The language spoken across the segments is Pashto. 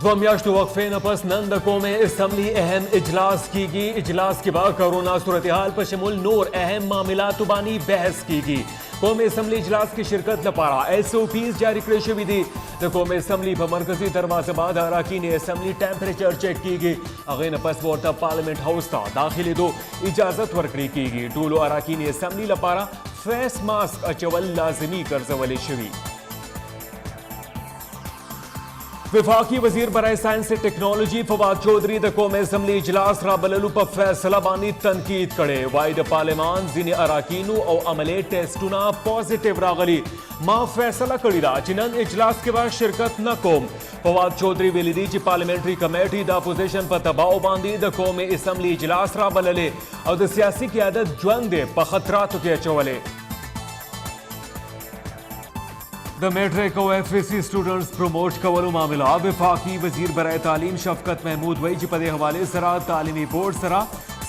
دو میاشتو وقفے نہ پس نن د قوم اسمبلی اہم اجلاس کی گی. اجلاس کے بعد کرونا صورتحال پر شمول نور اہم معاملات بانی بحث کی گی. قوم اسمبلی اجلاس کی شرکت لپارا SOPs جاری کرے شوی دی. قوم اسمبلی پر مرکزی دروازے بعد اراکین اسمبلی ٹیمپریچر چیک کی گی. اغین پس وارتا پارلیمنٹ ہاؤس تا داخلی دو اجازت ورکڑی کی گی. ٹولو اراکین اسمبلی لپارا فیس ماسک اچول لازمی کرزولی شوی. وفاقی وزیر برائے سائنس سے ٹیکنالوجی فواد چودھری د قوم اسمبلی اجلاس را بللو پر فیصلہ بانی تنقید کڑے. واحد پارلیمان زین اراکینو او عملے ٹیسٹونا پازیٹیو راغلی. ماں فیصلہ کڑی دا چنن اجلاس کے بعد شرکت نہ کوم. فواد چودھری ویلی دی چی پارلیمنٹری کمیٹی دا اپوزیشن پر دباؤ باندھی د قوم اسمبلی اجلاس را بللے او د سیاسی قیادت جوند دے پا خطراتو کے اچولے. دا میٹرک او FSC سٹوڈنٹس پروموٹ کولو معاملہ وفاقی وزیر برائے تعلیم شفقت محمود وی جی پدے حوالے سرا تعلیمی بورڈ سرا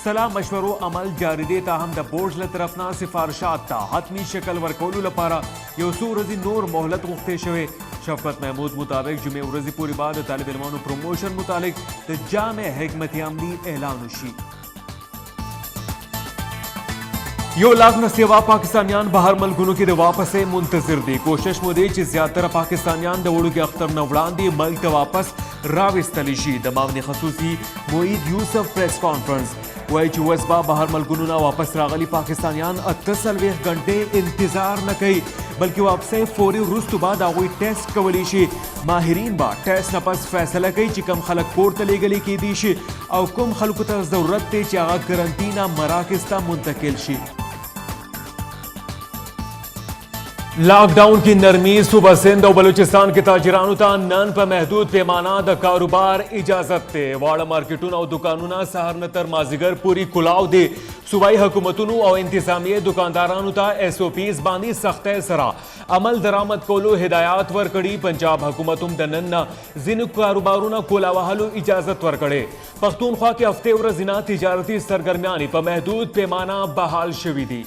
صلاح مشورو عمل جاری دے تاہم دا بورڈ لطرفنا سفارشات تا حتمی شکل ورکولو لپارا یو سو رزی نور مہلت مختے شوے. شفقت محمود مطابق جمعہ ورزی پوری بعد طالب علمانو پروموشن متعلق دا جامع حکمت عملی اعلان شی. یو لاکھ نہ سیوا پاکستانیان باہر ملکونو کی دے واپس منتظر دی. کوشش مودی چی زیادتر پاکستانیان دوڑو کے اختر نوڑان دی ملک تا واپس راوستلی شی. دماغنی خصوصی معید یوسف پریس کانفرنس وی چی وزبا باہر ملکونو نا واپس راغلی پاکستانیان 48 گھنٹے انتظار نہ کئی بلکہ واپس فوری رستو بعد آگوی ٹیسٹ کولی شی. ماہرین با ٹیسٹ نپس فیصلہ کئی چی کم خلق کور تلے گلی کی دی شی او کم خلق تا ضرورت تے چی آگا کرنٹینا مراکز تا منتقل شی. لاک ڈاؤن کی نرمی صوبہ سندھ و بلوچستان کے تاجرانو تا نن پر محدود پیمانہ دا کاروبار اجازت تے. واڑا مارکیٹونا و دکانونا سہر نتر مازیگر پوری کلاو دے. صوبائی حکومتونو او انتظامیہ دکاندارانو تا SOPs بانی سخت سرا عمل درآمد کولو ہدایات ورکڑی. پنجاب حکومتم دنن زن کاروبارونا کولاوہلو اجازت ورکڑے. پختونخوا کے ہفتے ورزینا تجارتی سرگرمیانی پر محدود پیمانہ بحال شوی دی.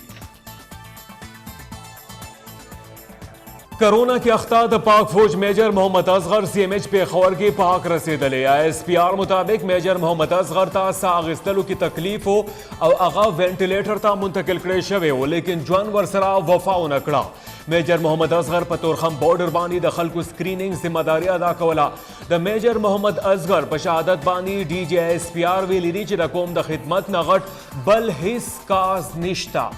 کرونا کی اختاد پاک فوج میجر محمد اصغر CMH پہ خور کی پاک رسیدلے. ISPR مطابق میجر محمد اصغر تا ساغستلو کی تکلیف ہو او اغا وینٹیلیٹر تا منتقل کرے شوے ہو لیکن جوان ورسرا وفاو نکڑا. میجر محمد اصغر پتورخم بارڈر بانی د خلکو سکریننگ ذمہ داری ادا کولا. د میجر محمد اصغر پشہادت بانی DG ISPR ویلی دی چی د قوم د خدمت نغٹ بل حس کاز نشتا.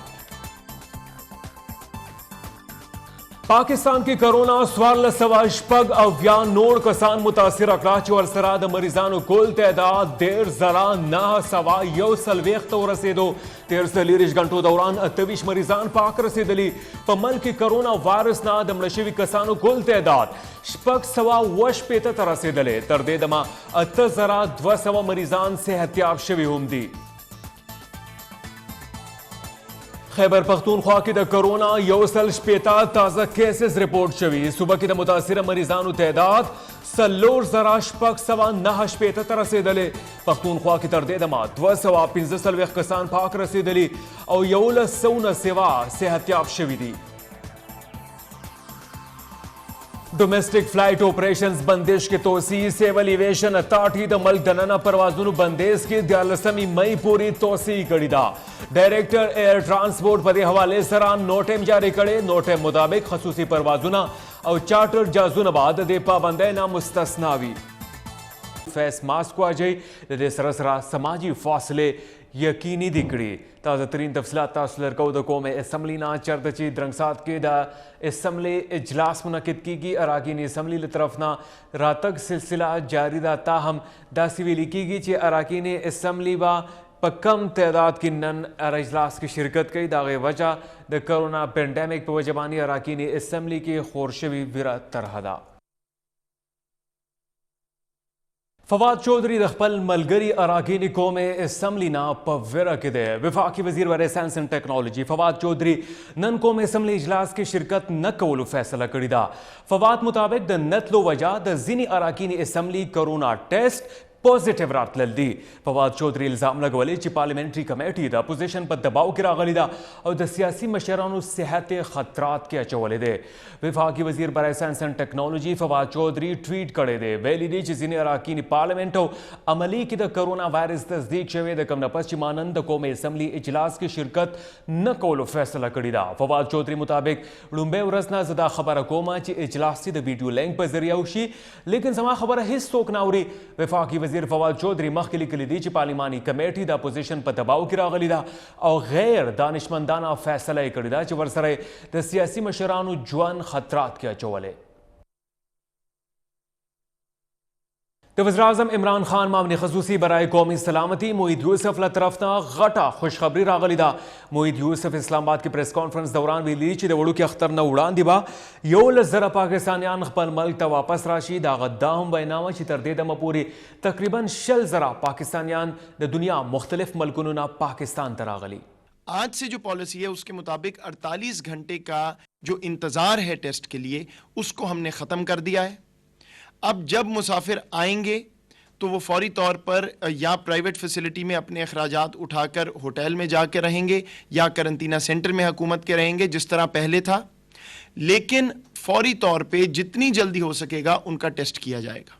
پاکستان کی کرونا سوار سوا شپگ اویان نوڑ کسان متاثر اکراچ ورسرا د مریضانو کل تعداد دیر زرا نہ سوا یو سلویخت رسیدو. 13 گھنٹوں دوران 28 مریضان پاک رسیدلی. پا ملک کرونا وائرس نا د مړشوي کسانو کل تعداد شپگ سوا وش پیتا رسیدلے. تر دے دما 8200 مریضان صحتیاب شوی هم دی. خیبر پختونخوا کی دا کرونا یوسل شپیتا تازہ کیسز رپورٹ شوی. صبح کی دا متاثر مریضانو تعداد سلور زرا شپگ سوا نہ شپیتا ترسیدلے. پختونخوا کی تردے دما 215 کسان پاک رسیدلی او یول سونا سوا صحتیاب شوی دی. ڈومیسٹک فلائٹ آپریشنز بندش کے توسیع. سیول ایویشن اتھارٹی دا ملک دننا پروازونو بندیز کی 11 مئی پوری توسیع کری دا. ڈائریکٹر ایئر ٹرانسپورٹ پدے حوالے سران نوٹم جاری کرے. نوٹم مطابق خصوصی پروازونا او چارٹر جازون بعد دے پابندینا مستثناوی. فیس ماسک کو آجائی دے سرسرا سماجی فاصلے یقینی دکڑی. تازہ ترین تفصیلات تاثلر کو دا قوم اسمبلی نا چردچی درنگسات کے دا اسمبلی اجلاس منعقد کی گی. اراکین اسمبلی لطرفنا راتک سلسلہ جاری دا تاہم دا سویلی کی گی چی اراکین اسمبلی با پا کم تعداد کی نن اجلاس کی شرکت کی. داغے وجہ دا کرونا پینڈیمک پا وجبانی اراکین اسمبلی کی خورشوی ویرات ترہدا. فواد چودھری دخپل ملگری اراکین قوم اسمبلی نا پویرہ کے دے. وفاقی وزیر برائے سائنس اینڈ ٹیکنالوجی فواد چودھری نن قوم اسمبلی اجلاس کی شرکت نہ کولو فیصلہ کری دا. فواد مطابق دا نتلو وجہ دا زینی اراکین اسمبلی کرونا ٹیسٹ پازیټیو راتلل دي. فواد چودھری الزام لګولی چې پارلیمنټري کمیټې د اپوزیشن په دباو کې راغلي ده او د سیاسي مشرانو صحت خطرات کې اچولی دی. وفاقي وزیر برای ساینس اینڈ ټیکنالوجي فواد چودھری ټویټ کړی دی. ویلي دی چې ځینې اراکین پارلیمنټ او عملي کې د کرونا وایرس تصدیق شوی د کم نه پس چې مانند د قومي اسمبلی اجلاس کې شرکت نه کولو فیصله کړې ده. فواد چودھری مطابق لومبۍ ورځ نه زه دا خبره کوم چې اجلاس د ویډیو لینک په ذریعه وشي لیکن زما خبره هیڅ څوک نه اوري. وفاقي وزیر فواد چودھری مخکې لیکلي دي چې پارلیماني کمیټې د اپوزیشن په دباو کې راغلي ده او غیر دانشمندانه فیصله یې کړې ده چې ورسره د سیاسي مشرانو ژوند خطرات کې اچولی. د وزیراعظم عمران خان معاون خصوصي برای قومي سلامتي معید یوسف له طرف نه غټه خوشخبری راغلی ده. معید یوسف اسلام آباد کې پریس کانفرنس دوران ویلي چې د وړوکي اختر نه وړاندې به 11,000 پاکستانیان خپل ملک ته واپس راشي. د هغه دا هم وینا وه چې تر دې دمه پورې تقریبا 60,000 پاکستانیان د دنیا مختلف ملکونو نه پاکستان ته راغلي. آج سے جو پالیسی ہے اس کے مطابق 48 گھنٹے کا جو انتظار ہے ٹیسٹ کے لیے اس کو ہم نے ختم کر دیا ہے. اب جب مسافر آئیں گے تو وہ فوری طور پر یا پرائیویٹ فیسلٹی میں اپنے اخراجات اٹھا کر ہوٹل میں جا کے رہیں گے یا کرنٹینہ سینٹر میں حکومت کے رہیں گے جس طرح پہلے تھا. لیکن فوری طور پہ جتنی جلدی ہو سکے گا ان کا ٹیسٹ کیا جائے گا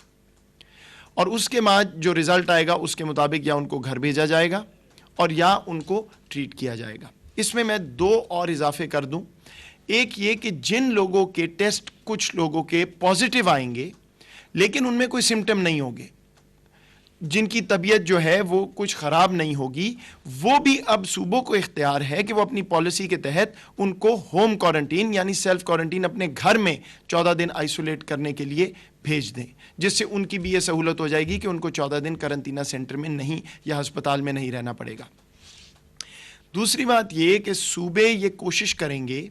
اور اس کے بعد جو رزلٹ آئے گا اس کے مطابق یا ان کو گھر بھیجا جائے گا اور یا ان کو ٹریٹ کیا جائے گا. اس میں 2 اور اضافے کر دوں. ایک یہ کہ جن لوگوں کے ٹیسٹ کچھ لوگوں کے پازیٹیو آئیں گے لیکن ان میں کوئی سمٹم نہیں ہوگے, جن کی طبیعت جو ہے وہ کچھ خراب نہیں ہوگی, وہ بھی اب صوبوں کو اختیار ہے کہ وہ اپنی پالیسی کے تحت ان کو ہوم کوارنٹین یعنی سیلف کوارنٹین اپنے گھر میں 14 دن آئسولیٹ کرنے کے لیے بھیج دیں, جس سے ان کی بھی یہ سہولت ہو جائے گی کہ ان کو 14 دن کرنٹینہ سینٹر میں نہیں یا ہسپتال میں نہیں رہنا پڑے گا. دوسری بات یہ کہ صوبے یہ کوشش کریں گے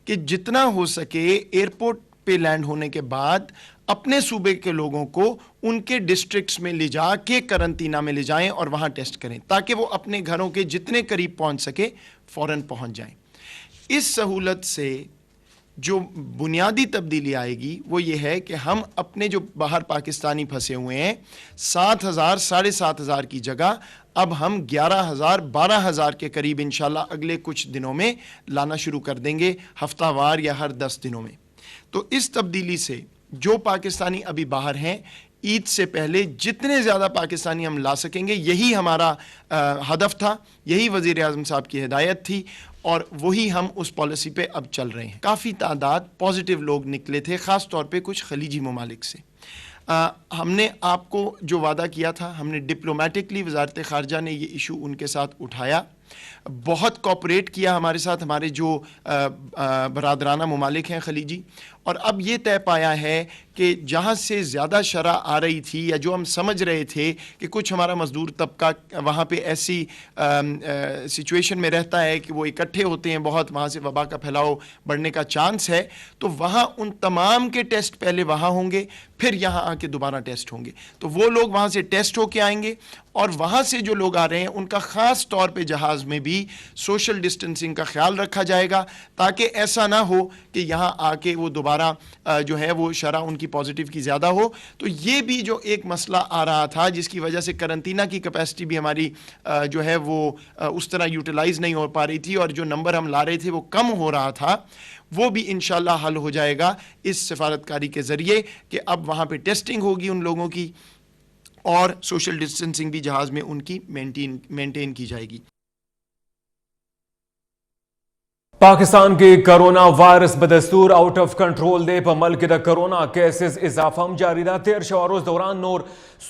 کہ جتنا ہو سکے ایئرپورٹ پہ لینڈ ہونے کے بعد اپنے صوبے کے لوگوں کو ان کے ڈسٹرکٹس میں لے جا کے کرنٹینہ میں لے جائیں اور وہاں ٹیسٹ کریں تاکہ وہ اپنے گھروں کے جتنے قریب پہنچ سکے فوراً پہنچ جائیں. اس سہولت سے جو بنیادی تبدیلی آئے گی وہ یہ ہے کہ ہم اپنے جو باہر پاکستانی پھنسے ہوئے ہیں 7,000 7,500 کی جگہ اب ہم 11,000 12,000 کے قریب انشاءاللہ اگلے کچھ دنوں میں لانا شروع کر دیں گے, ہفتہ وار یا ہر 10 دنوں میں. تو اس تبدیلی سے جو پاکستانی ابھی باہر ہیں عید سے پہلے جتنے زیادہ پاکستانی ہم لا سکیں گے, یہی ہمارا ہدف تھا, یہی وزیر اعظم صاحب کی ہدایت تھی اور وہی ہم اس پالیسی پہ اب چل رہے ہیں. کافی تعداد پازیٹیو لوگ نکلے تھے, خاص طور پہ کچھ خلیجی ممالک سے. ہم نے آپ کو جو وعدہ کیا تھا, ہم نے ڈپلومیٹکلی وزارت خارجہ نے یہ ایشو ان کے ساتھ اٹھایا, بہت کوپریٹ کیا ہمارے ساتھ ہمارے جو برادرانہ ممالک ہیں خلیجی, اور اب یہ طے پایا ہے کہ جہاں سے زیادہ شرح آ رہی تھی یا جو ہم سمجھ رہے تھے کہ کچھ ہمارا مزدور طبقہ وہاں پہ ایسی سچویشن میں رہتا ہے کہ وہ اکٹھے ہوتے ہیں بہت, وہاں سے وبا کا پھیلاؤ بڑھنے کا چانس ہے, تو وہاں ان تمام کے ٹیسٹ پہلے وہاں ہوں گے پھر یہاں آ کے دوبارہ ٹیسٹ ہوں گے. تو وہ لوگ وہاں سے ٹیسٹ ہو کے آئیں گے اور وہاں سے جو لوگ آ رہے ہیں ان کا خاص طور پہ جہاز میں بھی سوشل ڈسٹنسنگ کا خیال رکھا جائے گا تاکہ ایسا نہ ہو کہ یہاں آ کے وہ دوبارہ جو ہے وہ شرح ان کی پازیٹیو کی زیادہ ہو. تو یہ بھی جو ایک مسئلہ آ رہا تھا جس کی وجہ سے کرنٹینہ کی کیپیسٹی بھی ہماری جو ہے وہ اس طرح یوٹیلائز نہیں ہو پا رہی تھی اور جو نمبر ہم لا رہے تھے وہ کم ہو رہا تھا, وہ بھی انشاءاللہ حل ہو جائے گا اس سفارتکاری کے ذریعے کہ اب وہاں پہ ٹیسٹنگ ہوگی ان لوگوں کی اور سوشل ڈسٹنسنگ بھی جہاز میں ان کی مینٹین کی جائے گی. پاکستان کی کرونا وائرس بدستور آؤٹ آف کنٹرول دے پا ملک دا کرونا کیسز اضافہ جاری دا. 13 شواروز دوران نور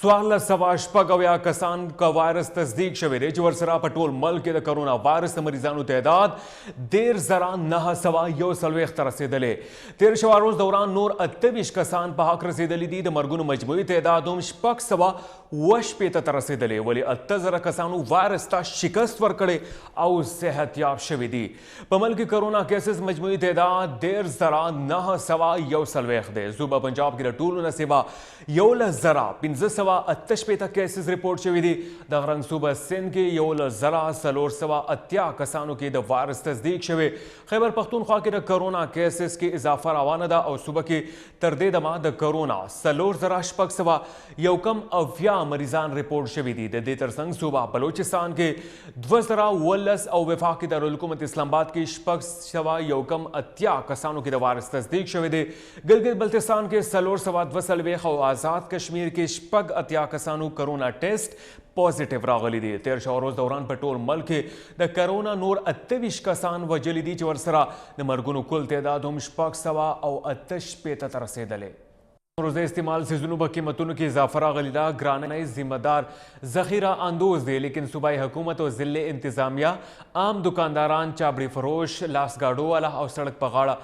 14,000 کسان کا وائرس تصدیق شوی دے جو ورسرا پٹول ملک دا کرونا وائرس مریضانو تعداد 1,941 رسیدلے. 13 شواروز دوران نور 28 کسان پا حق رسیدلی دی. دا مرگونو مجموعی تعداد 650 رسیدلے ولی 8,000 کسانو وائرس تا شکست ورکڑے او صحت یاب شوی دی. پا ملک کی کرونا کیسز مجموعی تعداد 1,991 دے. صوبہ پنجاب کی ټولو نه سوا 1,558 کیسز رپورٹ شوي دي. دغه رنګ صوبہ سندھ کې 1,480 کسانو کې د وایرس تصدیق شوی. خیبر پختونخوا کې د کرونا کیسز کې اضافه روانه ده او صوبہ کې تر دې دمه د کرونا 4,691 مریضان رپورٹ شوي دي. د دې ترڅنګ صوبہ بلوچستان کې 2,019 او وفاقي دارالحکومت اسلام آباد کې 680 کسانو کې د وایرس تصدیق شوی دی. گلگت بلتستان کې 442 او آزاد کشمیر کې 80 کسانو کرونا ټیسټ پازیټیو راغلی دی. تیر شو ورځ دوران په ټول ملک کې د کرونا نور 28 کسان وژلي دي چې ورسره د مرګونو کل تعداد هم 688 ته رسېدلی. روزه استعمال سیزونو په قیمتونو کې اضافه راغلی ده. ګرانۍ ذمہ دار ذخیرہ اندوز دی، لیکن صوبائی حکومت او ضلع انتظامیہ عام دکانداران، چابړي فروش، لاس گاډو والا او سړک په غاړه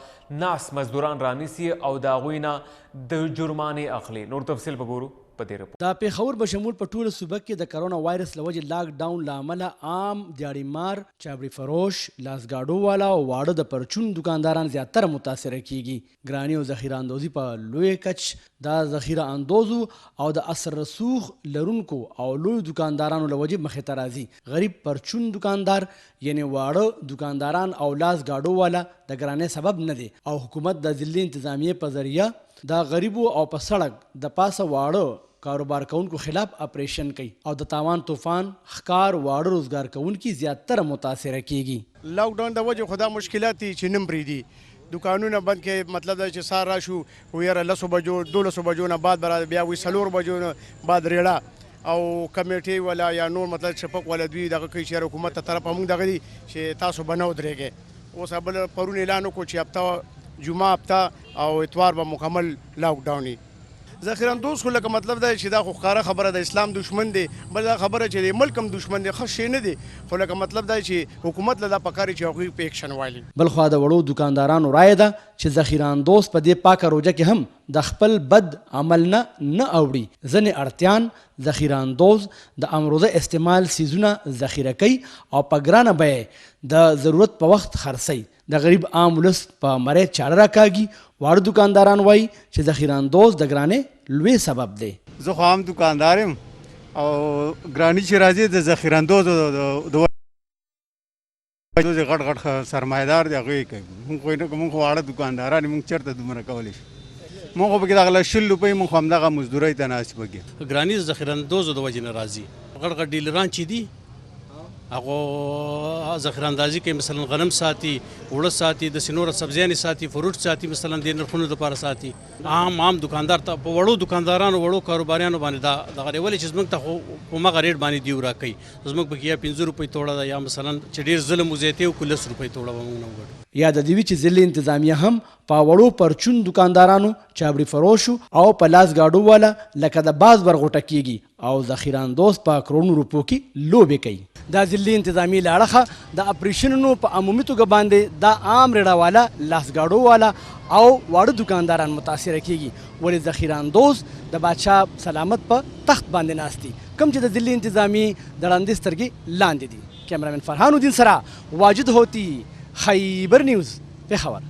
ناس مزدوران رانیسي او د هغوی نه د جرمانې اخلي. نور تفصیل به ګورو په دې رپورټ. دا پیښور بشمول په ټوله صوبه کې د کرونا وایرس له وجې لاک ډاون له امله عام دیاړي مار، چابړي فروش، لاس گاډو والا او واړه د پرچون دکانداران زیاتره متاثره کیږي. ګراني او ذخیره اندوزي په لوی کچ دا ذخیره اندوزو او د اثر رسوخ لرونکو او لوی دکاندارانو له وجې مخې ته راځي. غریب پرچون دکاندار یعنی واړه دکانداران او لاس گاډو والا د ګرانۍ سبب نه دی او حکومت د ضلع انتظامیې په ذریعه د غریبو او په سړک د پاسه واړه کاروبار کوونکو خلاف اپریشن کوي او د تاوان طوفان ښکار واړه روزګار کوونکي زیاتره متاثره کیږي. لاک ډاون د وجې خدا مشکلات دي چې نم پرېږدي، دکانونه بند کې مطلب دا چې سهار راشو ویره 10 بجو 12 بجو نه بعد بیا وي 4 بجو نه بعد ریړه او کمیټې ولا یا نور مطلب شپک ولا دوی دغه کوي چې حکومت ته طرف موږ دغه دي چې تاسو بنو درېږئ. اوس بل پرون اعلان وکړو چې هفته جمعه هفته او اتوار به مکمل لاک ډاون وي. ذخیره اندوز خو لکه مطلب دا چې دا خو ښکاره خبره د اسلام دشمن دی، بل دا خبره چې د ملک هم دشمن دی، ښه شی نه دی. خو لکه مطلب دا چې حکومت له دا پکار چې هغوی په ایکشن والي. بل خوا د وړو دکاندارانو رایه ده چې ذخیره اندوز په دې پاکه روژه کې هم د خپل بد عمل نه اوړي. ځینې اړتیان ذخیره اندوز د امروزه استعمال سیزونه ذخیره کوي او په ګرانه بیه د ضرورت په وخت خرڅوي. د غریب عام ولس په مرۍ چاړه راکاږي. واړه دکانداران وایي چې ذخیره اندوز د ګرانۍ لوی سبب دی. زه خو عام دکاندار یم او ګراني چې راځي د ذخیره اندوز د غټ سرمایه‌دار دی هغوی کوي. موږ خو واړه دکانداران موږ چېرته دومره کولی شو؟ موږ خو پکې دغه 100 روپۍ موږ خو همدغه مزدورۍ ته ناست پکې. ګراني ذخیره اندوزو د وجې نه راځي. غټ ډیلران چې دي هغه ذخیره اندازي کوي، مثلا غنم ساتي، اوړه ساتي، د سنور سبزیانې ساتي، فروټ ساتي، مثلا د نرخونو لپاره ساتي. عام دکاندار ته په وړو دکاندارانو وړو کاروباریانو باندې دا دغه ولې چې زموږ ته خو په مغه ریټ باندې دی راکوي. زموږ پکې یا 15 روپۍ توړه ده یا مثلا چې ډېر ظلم وزیاتې او 10 روپۍ توړه به موږ نه وګټو. یا د دې وی چې ضلع انتظامیه هم په وړو پرچون دکاندارانو، چابړي فروشو او په لاس گاډو والا لکه د باز برغوټه کیږي او ذخیره اندوز په کروڑونو روپو کې لوبې کوي. دا ضلع انتظامیې له اړخه د اپریشنونو په عمومي توګه باندې دا عام ریړه والا، لاس گاډو والا او واړه دکانداران متاثره کیږي. ولې ذخیره اندوز د بادشاه سلامت په تخت باندې ناست دي، کوم چې د ضلع انتظامیې د ړندې سترګې لاندې دي. کیمرامین فرحان الدین سره واجد هوتی، خیبر نیوز، پېښور.